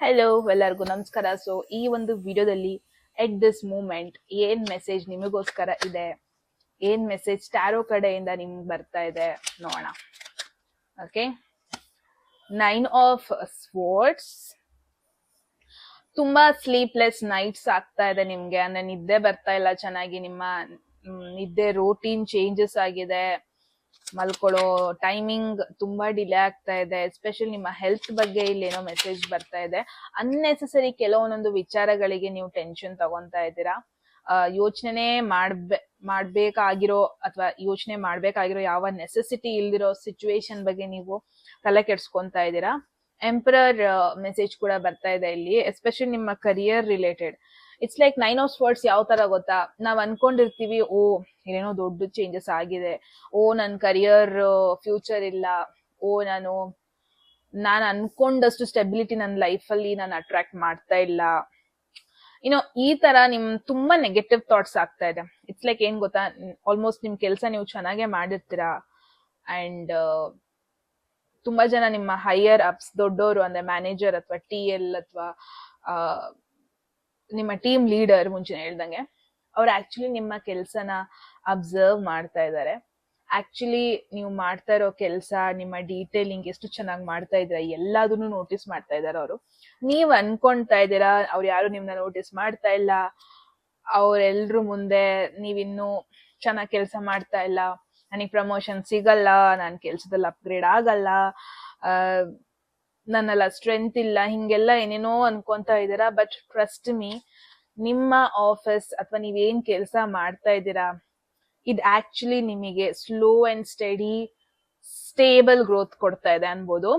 Hello, ಎಲ್ಲರಿಗೂ ನಮಸ್ಕಾರ. So ಈ ಒಂದು ವಿಡಿಯೋದಲ್ಲಿ ಎಟ್ ದಿಸ್ ಮೂಮೆಂಟ್ ಏನ್ ಮೆಸೇಜ್ ನಿಮಗೋಸ್ಕರ ಇದೆ, ಏನ್ ಮೆಸೇಜ್ ಟ್ಯಾರೋ ಕಡೆಯಿಂದ ನಿಮ್ಗೆ ಬರ್ತಾ ಇದೆ ನೋಡೋಣ. Okay, 9 of sports. ತುಂಬಾ ಸ್ಲೀಪ್ಲೆಸ್ ನೈಟ್ಸ್ ಆಗ್ತಾ ಇದೆ ನಿಮ್ಗೆ, ಅಂದ್ರೆ ನಿದ್ದೆ ಬರ್ತಾ ಇಲ್ಲ ಚೆನ್ನಾಗಿ. ನಿಮ್ಮ ನಿದ್ದೆ ರೋಟೀನ್ ಚೇಂಜಸ್ ಆಗಿದೆ. ಮಲ್ಕೊಳ್ಳೋ ಟೈಮಿಂಗ್ ತುಂಬಾ ಡಿಲೇ ಆಗ್ತಾ ಇದೆ. ಎಸ್ಪೆಷಲಿ ನಿಮ್ಮ ಹೆಲ್ತ್ ಬಗ್ಗೆ ಇಲ್ಲಿ ಏನೋ ಮೆಸೇಜ್ ಬರ್ತಾ ಇದೆ. ಅನ್ನೆಸೆಸರಿ ಕೆಲವೊಂದೊಂದು ವಿಚಾರಗಳಿಗೆ ನೀವು ಟೆನ್ಷನ್ ತಗೊಂತಾ ಇದ್ದೀರಾ. ಯೋಚನೆ ಮಾಡ್ಬೇಕಾಗಿರೋ ಅಥವಾ ಯೋಚನೆ ಮಾಡ್ಬೇಕಾಗಿರೋ ಯಾವ ನೆಸೆಸಿಟಿ ಇಲ್ದಿರೋ ಸಿಚುವೇಶನ್ ಬಗ್ಗೆ ನೀವು ತಲೆ ಕೆಡ್ಸ್ಕೊಂತಾ ಇದ್ದೀರಾ. ಎಂಪರರ್ ಮೆಸೇಜ್ ಕೂಡ ಬರ್ತಾ ಇದೆ ಇಲ್ಲಿ, ಎಸ್ಪೆಷಲಿ ನಿಮ್ಮ career related. It's like 9 of sports ಯಾವ ತರ ಗೊತ್ತಾ, ನಾವ್ ಅನ್ಕೊಂಡಿರ್ತೀವಿ, ಏನೇನೋ ದೊಡ್ಡ ಚೇಂಜಸ್ ಆಗಿದೆ, ನನ್ ಕರಿಯರ್ ಫ್ಯೂಚರ್ ಇಲ್ಲ, ನಾನು ಅನ್ಕೊಂಡಷ್ಟು ಸ್ಟೆಬಿಲಿಟಿ ನನ್ನ ಲೈಫಲ್ಲಿ ನಾನು ಅಟ್ರಾಕ್ಟ್ ಮಾಡ್ತಾ ಇಲ್ಲ. ಈ ತರ ನಿಮ್ ತುಂಬಾ ನೆಗೆಟಿವ್ ಥಾಟ್ಸ್ ಆಗ್ತಾ ಇದೆ. ಇಟ್ಸ್ ಲೈಕ್ ಏನ್ ಗೊತ್ತಾ, ಆಲ್ಮೋಸ್ಟ್ ನಿಮ್ ಕೆಲ್ಸ ನೀವು ಚೆನ್ನಾಗೇ ಮಾಡಿರ್ತೀರಾ. ಅಂಡ್ ತುಂಬಾ ಜನ ನಿಮ್ಮ ಹೈಯರ್ ಅಪ್ಸ್, ದೊಡ್ಡವರು ಅಂದ್ರೆ ಮ್ಯಾನೇಜರ್ ಅಥವಾ TL ಅಥವಾ ನಿಮ್ಮ ಟೀಮ್ ಲೀಡರ್, ಮುಂಚೆ ಹೇಳ್ದಂಗೆ ಅವ್ರು ಆಕ್ಚುಲಿ ನಿಮ್ಮ ಕೆಲ್ಸನ ಅಬ್ಸರ್ವ್ ಮಾಡ್ತಾ ಇದ್ದಾರೆ. ಆಕ್ಚುಲಿ ನೀವು ಮಾಡ್ತಾ ಇರೋ ಕೆಲ್ಸ, ನಿಮ್ಮ ಡೀಟೇಲಿಂಗ್ ಎಷ್ಟು ಚೆನ್ನಾಗಿ ಮಾಡ್ತಾ ಇದ್ರ ಎಲ್ಲದನ್ನು ನೋಟಿಸ್ ಮಾಡ್ತಾ ಇದಾರೆ ಅವರು. ನೀವ್ ಅನ್ಕೊಂತಾ ಇದ್ದೀರಾ ಅವ್ರು ಯಾರು ನಿಮ್ನ ನೋಟಿಸ್ ಮಾಡ್ತಾ ಇಲ್ಲ, ಅವ್ರೆಲ್ರು ಮುಂದೆ ನೀವಿನ್ನು ಚೆನ್ನಾಗಿ ಕೆಲಸ ಮಾಡ್ತಾ ಇಲ್ಲ, ನನಗೆ ಪ್ರಮೋಷನ್ ಸಿಗಲ್ಲ, ನಾನು ಕೆಲ್ಸದಲ್ಲಿ ಅಪ್ಗ್ರೇಡ್ ಆಗಲ್ಲ, ನನ್ನೆಲ್ಲ ಸ್ಟ್ರೆಂತ್ ಇಲ್ಲ, ಹಿಂಗೆಲ್ಲ ಏನೇನೋ ಅನ್ಕೊಂತಾ ಇದ್ದೀರಾ. ಬಟ್ ಟ್ರಸ್ಟ್ ಮೀ, ನಿಮ್ಮ ಆಫೀಸ್ ಅಥವಾ ನೀವೇನ್ ಕೆಲಸ ಮಾಡ್ತಾ ಇದ್ದೀರಾ ಇದು ಆಕ್ಚುಲಿ ನಿಮಗೆ slow and study stable growth ಕೊಡ್ತಾ ಇದೆ ಅನ್ಬೋದು.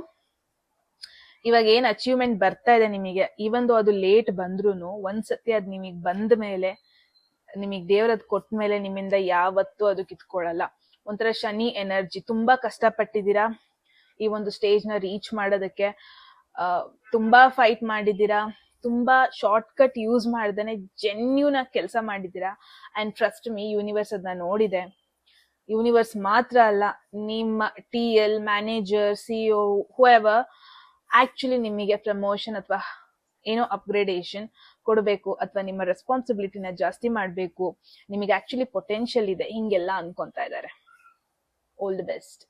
ಇವಾಗ ಏನ್ ಅಚೀವ್ಮೆಂಟ್ ಬರ್ತಾ ಇದೆ ನಿಮಗೆ, ಈವನ್ ಅದು ಲೇಟ್ ಬಂದ್ರು ಒಂದ್ಸತಿ ಅದ್ ನಿಮಗ್ ಬಂದ ಮೇಲೆ, ನಿಮಗ್ ದೇವ್ರದ್ ಕೊಟ್ಟ ಮೇಲೆ ನಿಮ್ಮಿಂದ ಯಾವತ್ತೂ ಅದು ಕಿತ್ಕೊಳ್ಳಲ್ಲ. ಒಂಥರ ಶನಿ ಎನರ್ಜಿ. ತುಂಬಾ ಕಷ್ಟಪಟ್ಟಿದ್ದೀರಾ ಈ ಒಂದು ಸ್ಟೇಜ್ ನ ರೀಚ್ ಮಾಡೋದಕ್ಕೆ. ತುಂಬಾ ಫೈಟ್ ಮಾಡಿದ್ದೀರಾ, ತುಂಬಾ ಶಾರ್ಟ್ ಕಟ್ ಯೂಸ್ ಮಾಡ್ದೇನೆ ಜೆನ್ಯೂನ್ ಆಗಿ ಕೆಲಸ ಮಾಡಿದ್ದೀರಾ. ಅಂಡ್ ಟ್ರಸ್ಟ್ ಮೀ, ಯೂನಿವರ್ಸ್ ಅದನ್ನ ನೋಡಿದೆ. ಯೂನಿವರ್ಸ್ ಮಾತ್ರ ಅಲ್ಲ, ನಿಮ್ಮ TL, manager, CEO, whoever actually ನಿಮಗೆ ಪ್ರಮೋಷನ್ ಅಥವಾ ಏನೋ ಅಪ್ಗ್ರೇಡೇಷನ್ ಕೊಡಬೇಕು, ಅಥವಾ ನಿಮ್ಮ ರೆಸ್ಪಾನ್ಸಿಬಿಲಿಟಿನ ಜಾಸ್ತಿ ಮಾಡಬೇಕು, ನಿಮಗೆ ಆಕ್ಚುಲಿ ಪೊಟೆನ್ಷಿಯಲ್ ಇದೆ, ಹಿಂಗೆಲ್ಲ ಅನ್ಕೊಂತಾ ಇದ್ದಾರೆ. All the best.